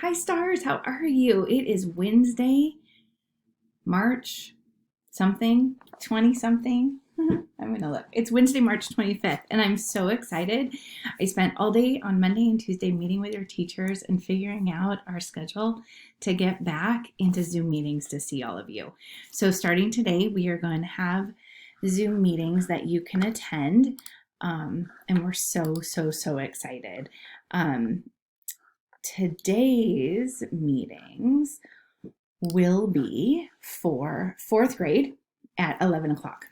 Hi, stars. How are you? It is Wednesday, March something, 20 something. I'm going to look. It's Wednesday, March 25th, and I'm so excited. I spent all day on Monday and Tuesday meeting with your teachers and figuring out our schedule to get back into Zoom meetings to see all of you. So starting today, we are going to have Zoom meetings that you can attend, and we're so excited. Today's meetings will be for fourth grade at 11 o'clock.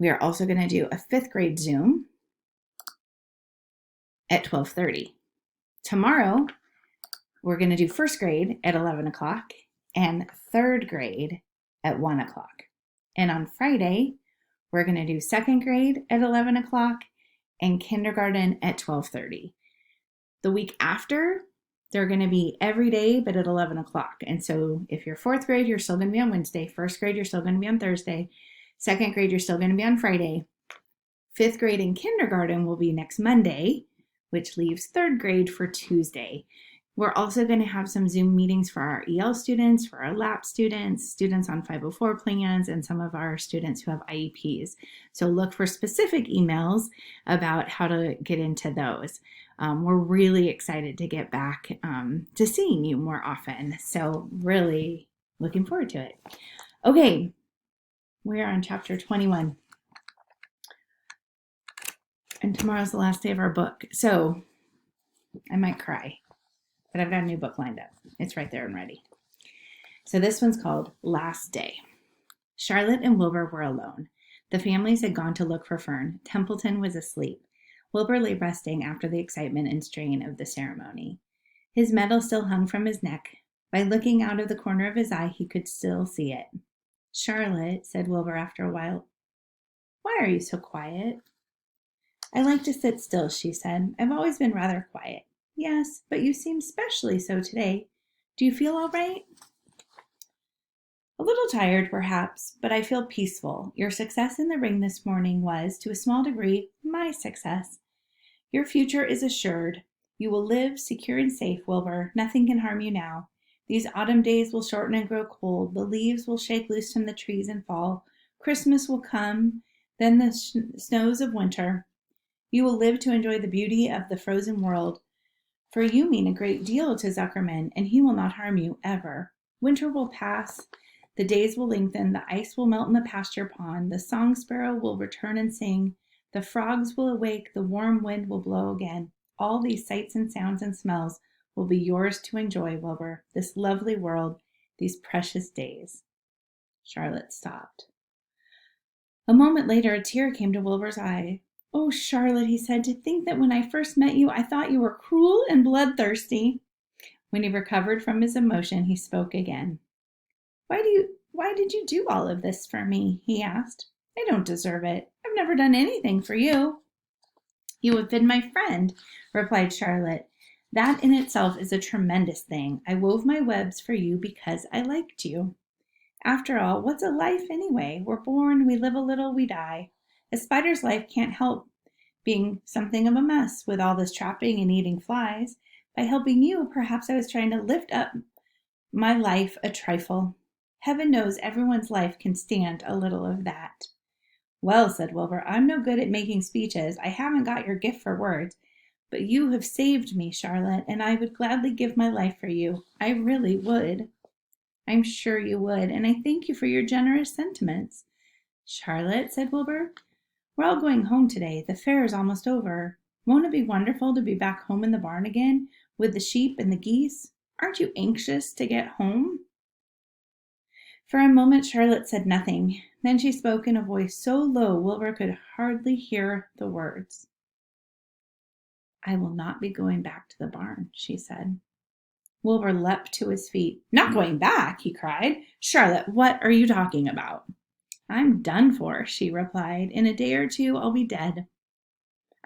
We are also going to do a fifth grade Zoom at 12:30. Tomorrow, we're going to do first grade at 11 o'clock and third grade at 1 o'clock. And on Friday, we're going to do second grade at 11 o'clock and kindergarten at 12:30. The week after, they're going to be every day, but at 11 o'clock. And so if you're fourth grade, you're still going to be on Wednesday. First grade, you're still going to be on Thursday. Second grade, you're still going to be on Friday. Fifth grade and kindergarten will be next Monday, which leaves third grade for Tuesday. We're also going to have some Zoom meetings for our EL students, for our LAP students, students on 504 plans, and some of our students who have IEPs. So look for specific emails about how to get into those. We're really excited to get back to seeing you more often. So really looking forward to it. Okay, we are on chapter 21. And tomorrow's the last day of our book. So I might cry, but I've got a new book lined up. It's right there and ready. So this one's called Last Day. Charlotte and Wilbur were alone. The families had gone to look for Fern. Templeton was asleep. Wilbur lay resting after the excitement and strain of the ceremony. His medal still hung from his neck. By looking out of the corner of his eye, he could still see it. Charlotte, said Wilbur after a while, why are you so quiet? I like to sit still, she said. I've always been rather quiet. Yes, but you seem specially so today. Do you feel all right? A little tired, perhaps, but I feel peaceful. Your success in the ring this morning was, to a small degree, my success. Your future is assured. You will live secure and safe, Wilbur. Nothing can harm you now. These autumn days will shorten and grow cold. The leaves will shake loose from the trees and fall. Christmas will come, then the snows of winter. You will live to enjoy the beauty of the frozen world. For you mean a great deal to Zuckerman, and he will not harm you, ever. Winter will pass. The days will lengthen. The ice will melt in the pasture pond. The song sparrow will return and sing. The frogs will awake, the warm wind will blow again. All these sights and sounds and smells will be yours to enjoy, Wilbur, this lovely world, these precious days. Charlotte stopped. A moment later, a tear came to Wilbur's eye. Oh, Charlotte, he said, to think that when I first met you, I thought you were cruel and bloodthirsty. When he recovered from his emotion, he spoke again. Why did you do all of this for me? He asked. I don't deserve it. I've never done anything for you. You have been my friend, replied Charlotte. That in itself is a tremendous thing. I wove my webs for you because I liked you. After all, what's a life anyway? We're born, we live a little, we die. A spider's life can't help being something of a mess with all this trapping and eating flies. By helping you, perhaps I was trying to lift up my life a trifle. Heaven knows everyone's life can stand a little of that. Well, said Wilbur, I'm no good at making speeches. I haven't got your gift for words. But you have saved me, Charlotte, and I would gladly give my life for you. I really would. I'm sure you would, and I thank you for your generous sentiments. Charlotte, said Wilbur, we're all going home today. The fair is almost over. Won't it be wonderful to be back home in the barn again with the sheep and the geese? Aren't you anxious to get home? For a moment Charlotte said nothing. Then she spoke in a voice so low Wilbur could hardly hear the words. I will not be going back to the barn, she said. Wilbur leapt to his feet. Not going back, he cried. Charlotte, what are you talking about? I'm done for, she replied. In a day or two, I'll be dead.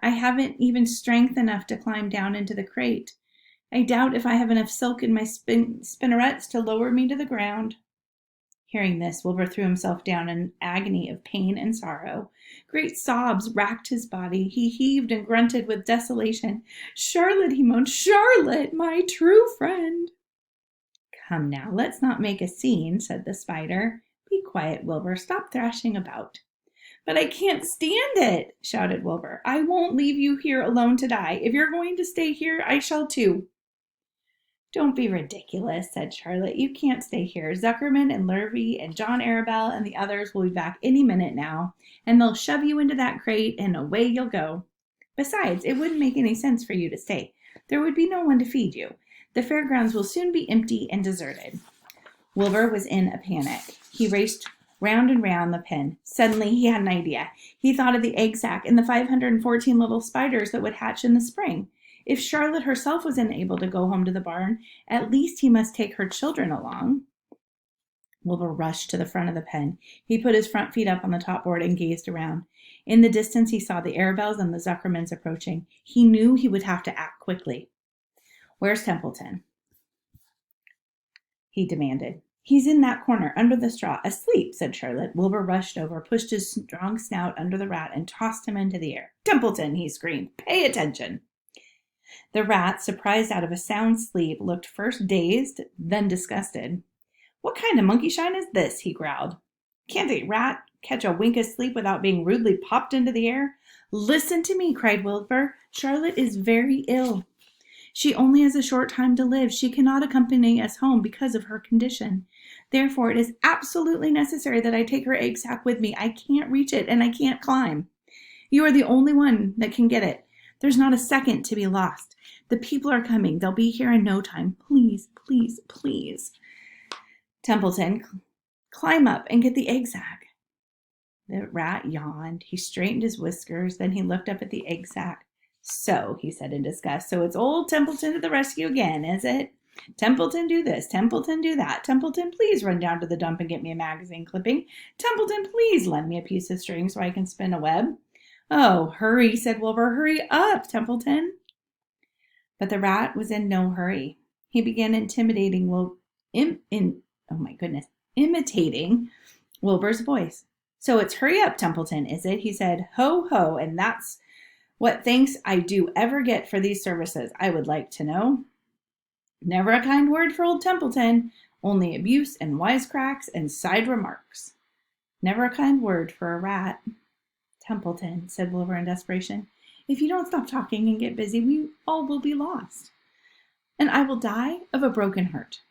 I haven't even strength enough to climb down into the crate. I doubt if I have enough silk in my spinnerets to lower me to the ground. Hearing this, Wilbur threw himself down in an agony of pain and sorrow. Great sobs racked his body. He heaved and grunted with desolation. Charlotte, he moaned, Charlotte, my true friend. Come now, let's not make a scene, said the spider. Be quiet, Wilbur. Stop thrashing about. But I can't stand it, shouted Wilbur. I won't leave you here alone to die. If you're going to stay here, I shall too. Don't be ridiculous, said Charlotte. You can't stay here. Zuckerman and Lurvy and John Arabelle and the others will be back any minute now, and they'll shove you into that crate and away you'll go. Besides, it wouldn't make any sense for you to stay. There would be no one to feed you. The fairgrounds will soon be empty and deserted. Wilbur was in a panic. He raced round and round the pen. Suddenly he had an idea. He thought of the egg sack and the 514 little spiders that would hatch in the spring. If Charlotte herself was unable to go home to the barn, at least he must take her children along. Wilbur rushed to the front of the pen. He put his front feet up on the top board and gazed around. In the distance, he saw the Arabelles and the Zuckermans approaching. He knew he would have to act quickly. Where's Templeton? He demanded. He's in that corner, under the straw, asleep, said Charlotte. Wilbur rushed over, pushed his strong snout under the rat, and tossed him into the air. Templeton, he screamed. Pay attention. The rat, surprised out of a sound sleep, looked first dazed, then disgusted. What kind of monkey shine is this? He growled. Can't a rat catch a wink of sleep without being rudely popped into the air? Listen to me, cried Wilbur. Charlotte is very ill. She only has a short time to live. She cannot accompany us home because of her condition. Therefore, it is absolutely necessary that I take her egg sack with me. I can't reach it, and I can't climb. You are the only one that can get it. There's not a second to be lost. The people are coming. They'll be here in no time. Please, please, please. Templeton, climb up and get the egg sack. The rat yawned. He straightened his whiskers. Then he looked up at the egg sack. So, he said in disgust, so it's old Templeton to the rescue again, is it? Templeton, do this. Templeton, do that. Templeton, please run down to the dump and get me a magazine clipping. Templeton, please lend me a piece of string so I can spin a web. Oh, hurry, said Wilbur. Hurry up, Templeton. But the rat was in no hurry. He began imitating Wilbur's voice. So it's hurry up, Templeton, is it? He said, ho, ho, and that's what thanks I do ever get for these services, I would like to know. Never a kind word for old Templeton, only abuse and wisecracks and side remarks. Never a kind word for a rat. Templeton, said Wilbur in desperation, if you don't stop talking and get busy, we all will be lost. And I will die of a broken heart.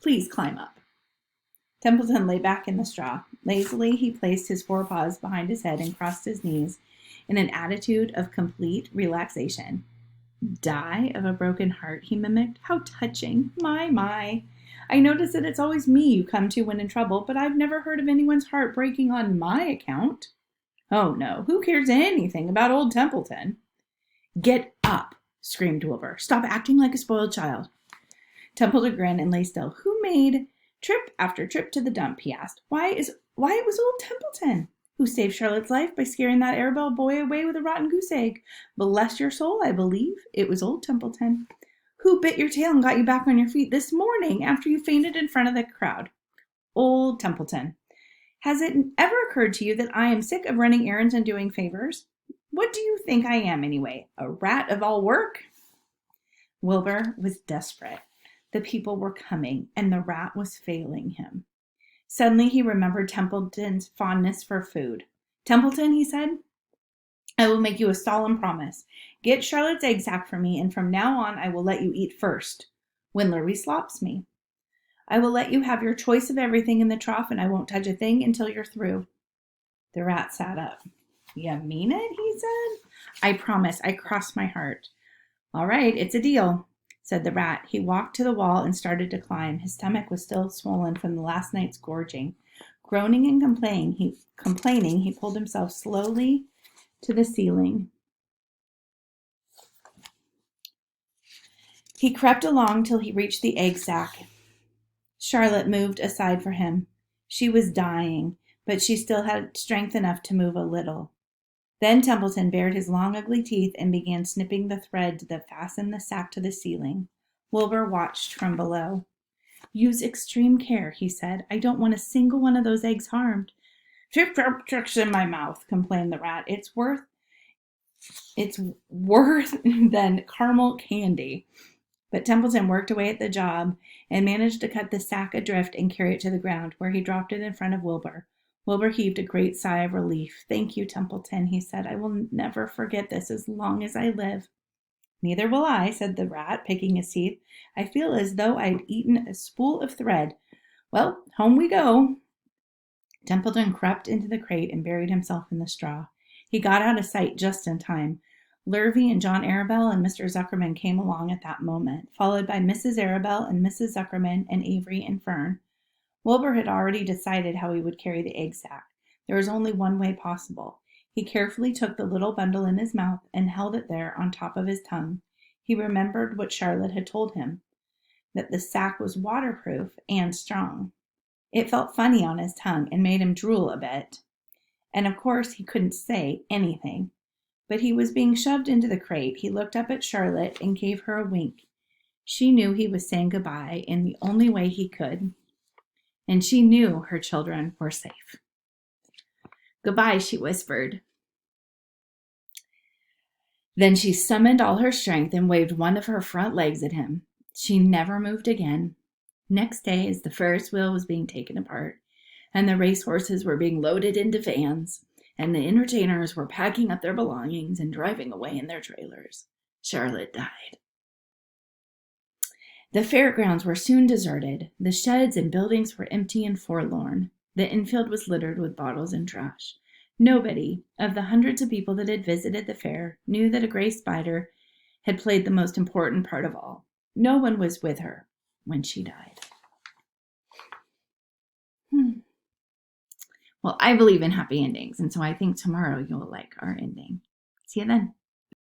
Please climb up. Templeton lay back in the straw. Lazily, he placed his forepaws behind his head and crossed his knees in an attitude of complete relaxation. Die of a broken heart, he mimicked. How touching. My. I notice that it's always me you come to when in trouble, but I've never heard of anyone's heart breaking on my account. Oh, no. Who cares anything about old Templeton? Get up, screamed Wilbur. Stop acting like a spoiled child. Templeton grinned and lay still. Who made trip after trip to the dump, he asked. Why, it was old Templeton, who saved Charlotte's life by scaring that Arabelle boy away with a rotten goose egg. Bless your soul, I believe it was old Templeton. Who bit your tail and got you back on your feet this morning after you fainted in front of the crowd? Old Templeton. Has it ever occurred to you that I am sick of running errands and doing favors? What do you think I am, anyway? A rat of all work? Wilbur was desperate. The people were coming, and the rat was failing him. Suddenly he remembered Templeton's fondness for food. Templeton, he said, I will make you a solemn promise. Get Charlotte's egg sack for me, and from now on I will let you eat first, when Lurvy slops me. I will let you have your choice of everything in the trough, and I won't touch a thing until you're through. The rat sat up. You mean it? He said. I promise. I cross my heart. All right, it's a deal, said the rat. He walked to the wall and started to climb. His stomach was still swollen from the last night's gorging. Groaning and complaining, he pulled himself slowly to the ceiling. He crept along till he reached the egg sack. Charlotte moved aside for him. She was dying, but she still had strength enough to move a little. Then Templeton bared his long, ugly teeth and began snipping the thread that fastened the sack to the ceiling. Wilbur watched from below. Use extreme care, he said. I don't want a single one of those eggs harmed. Chip, chip, tricks in my mouth, complained the rat. It's worse than caramel candy. But Templeton worked away at the job and managed to cut the sack adrift and carry it to the ground, where he dropped it in front of Wilbur. Wilbur heaved a great sigh of relief. Thank you, Templeton, he said. I will never forget this as long as I live. Neither will I, said the rat, picking his teeth. I feel as though I'd eaten a spool of thread. Well, home we go. Templeton crept into the crate and buried himself in the straw. He got out of sight just in time. Lurvy and John Arabelle and Mr. Zuckerman came along at that moment, followed by Mrs. Arabelle and Mrs. Zuckerman and Avery and Fern. Wilbur had already decided how he would carry the egg sack. There was only one way possible. He carefully took the little bundle in his mouth and held it there on top of his tongue. He remembered what Charlotte had told him, that the sack was waterproof and strong. It felt funny on his tongue and made him drool a bit. And of course he couldn't say anything. But he was being shoved into the crate. He looked up at Charlotte and gave her a wink. She knew he was saying goodbye in the only way he could. And she knew her children were safe. Goodbye, she whispered. Then she summoned all her strength and waved one of her front legs at him. She never moved again. Next day, as the Ferris wheel was being taken apart, and the racehorses were being loaded into vans, and the entertainers were packing up their belongings and driving away in their trailers, Charlotte died. The fairgrounds were soon deserted. The sheds and buildings were empty and forlorn. The infield was littered with bottles and trash. Nobody, of the hundreds of people that had visited the fair, knew that a gray spider had played the most important part of all. No one was with her when she died. Well, I believe in happy endings, and so I think tomorrow you'll like our ending. See you then.